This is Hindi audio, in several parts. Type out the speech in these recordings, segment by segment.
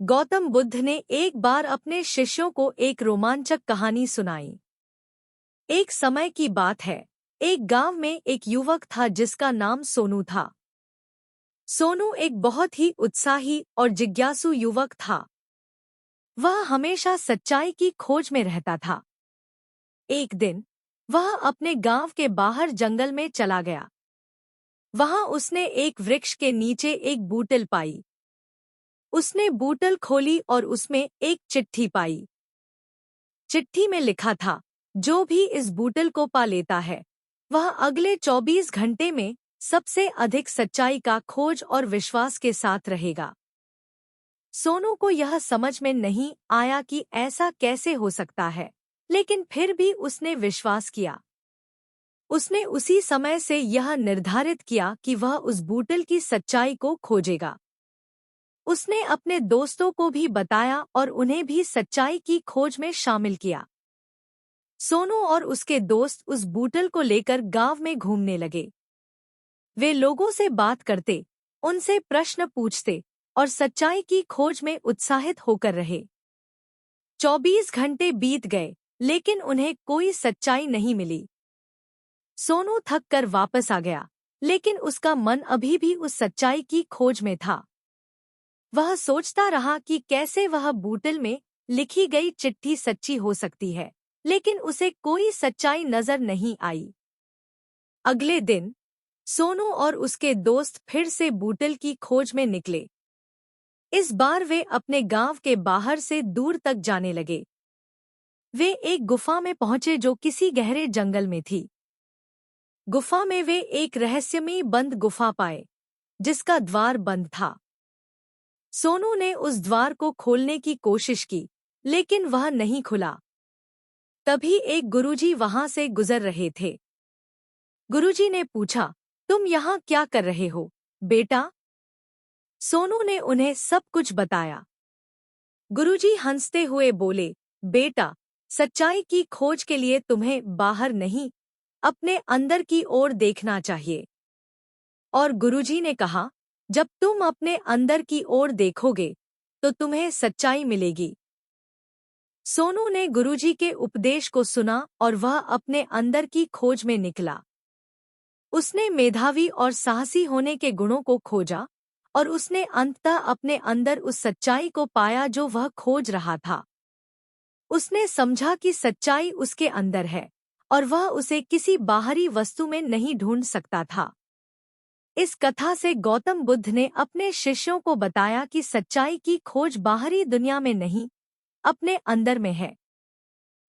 गौतम बुद्ध ने एक बार अपने शिष्यों को एक रोमांचक कहानी सुनाई। एक समय की बात है, एक गांव में एक युवक था जिसका नाम सोनू था। सोनू एक बहुत ही उत्साही और जिज्ञासु युवक था। वह हमेशा सच्चाई की खोज में रहता था। एक दिन वह अपने गांव के बाहर जंगल में चला गया। वहां उसने एक वृक्ष के नीचे एक बूटल पाई। उसने बूटल खोली और उसमें एक चिट्ठी पाई। चिट्ठी में लिखा था, जो भी इस बूटल को पा लेता है वह अगले 24 घंटे में सबसे अधिक सच्चाई का खोज और विश्वास के साथ रहेगा। सोनू को यह समझ में नहीं आया कि ऐसा कैसे हो सकता है, लेकिन फिर भी उसने विश्वास किया। उसने उसी समय से यह निर्धारित किया कि वह उस बूटल की सच्चाई को खोजेगा। उसने अपने दोस्तों को भी बताया और उन्हें भी सच्चाई की खोज में शामिल किया। सोनू और उसके दोस्त उस बूटल को लेकर गांव में घूमने लगे। वे लोगों से बात करते, उनसे प्रश्न पूछते और सच्चाई की खोज में उत्साहित होकर रहे। 24 घंटे बीत गए, लेकिन उन्हें कोई सच्चाई नहीं मिली। सोनू थक कर वापस आ गया, लेकिन उसका मन अभी भी उस सच्चाई की खोज में था। वह सोचता रहा कि कैसे वह बूटल में लिखी गई चिट्ठी सच्ची हो सकती है, लेकिन उसे कोई सच्चाई नजर नहीं आई। अगले दिन सोनू और उसके दोस्त फिर से बूटल की खोज में निकले। इस बार वे अपने गांव के बाहर से दूर तक जाने लगे। वे एक गुफा में पहुंचे जो किसी गहरे जंगल में थी। गुफा में वे एक रहस्यमयी बंद गुफा पाए, जिसका द्वार बंद था। सोनू ने उस द्वार को खोलने की कोशिश की, लेकिन वह नहीं खुला। तभी एक गुरुजी वहां से गुजर रहे थे। गुरुजी ने पूछा, तुम यहाँ क्या कर रहे हो, बेटा? सोनू ने उन्हें सब कुछ बताया। गुरुजी हंसते हुए बोले, बेटा, सच्चाई की खोज के लिए तुम्हें बाहर नहीं, अपने अंदर की ओर देखना चाहिए। और गुरुजी ने कहा, जब तुम अपने अंदर की ओर देखोगे तो तुम्हें सच्चाई मिलेगी। सोनू ने गुरुजी के उपदेश को सुना और वह अपने अंदर की खोज में निकला। उसने मेधावी और साहसी होने के गुणों को खोजा और उसने अंततः अपने अंदर उस सच्चाई को पाया जो वह खोज रहा था। उसने समझा कि सच्चाई उसके अंदर है और वह उसे किसी बाहरी वस्तु में नहीं ढूंढ सकता था। इस कथा से गौतम बुद्ध ने अपने शिष्यों को बताया कि सच्चाई की खोज बाहरी दुनिया में नहीं, अपने अंदर में है।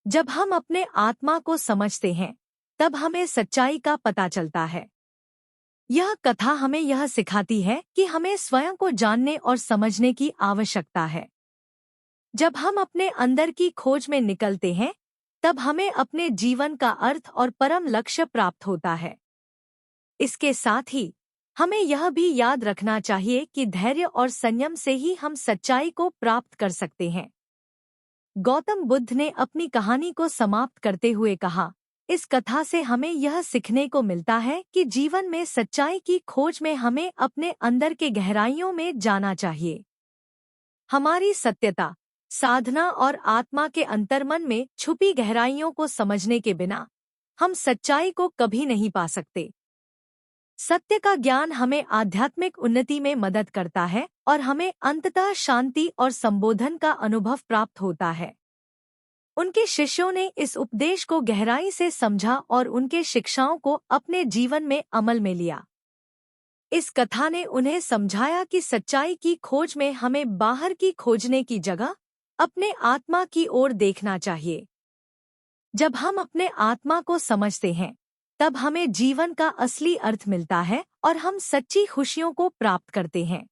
जब हम अपने आत्मा को समझते हैं, तब हमें सच्चाई का पता चलता है। यह कथा हमें यह सिखाती है कि हमें स्वयं को जानने और समझने की आवश्यकता है। जब हम अपने अंदर की खोज में निकलते हैं, तब हमें अपने जीवन का अर्थ और परम लक्ष्य प्राप्त होता है। इसके साथ ही हमें यह भी याद रखना चाहिए कि धैर्य और संयम से ही हम सच्चाई को प्राप्त कर सकते हैं। गौतम बुद्ध ने अपनी कहानी को समाप्त करते हुए कहा, इस कथा से हमें यह सीखने को मिलता है कि जीवन में सच्चाई की खोज में हमें अपने अंदर के गहराइयों में जाना चाहिए। हमारी सत्यता, साधना और आत्मा के अंतर्मन में छुपी गहराइयों को समझने के बिना हम सच्चाई को कभी नहीं पा सकते। सत्य का ज्ञान हमें आध्यात्मिक उन्नति में मदद करता है और हमें अंततः शांति और संबोधन का अनुभव प्राप्त होता है। उनके शिष्यों ने इस उपदेश को गहराई से समझा और उनके शिक्षाओं को अपने जीवन में अमल में लिया। इस कथा ने उन्हें समझाया कि सच्चाई की खोज में हमें बाहर की खोजने की जगह अपने आत्मा की ओर देखना चाहिए। जब हम अपने आत्मा को समझते हैं, तब हमें जीवन का असली अर्थ मिलता है और हम सच्ची खुशियों को प्राप्त करते हैं।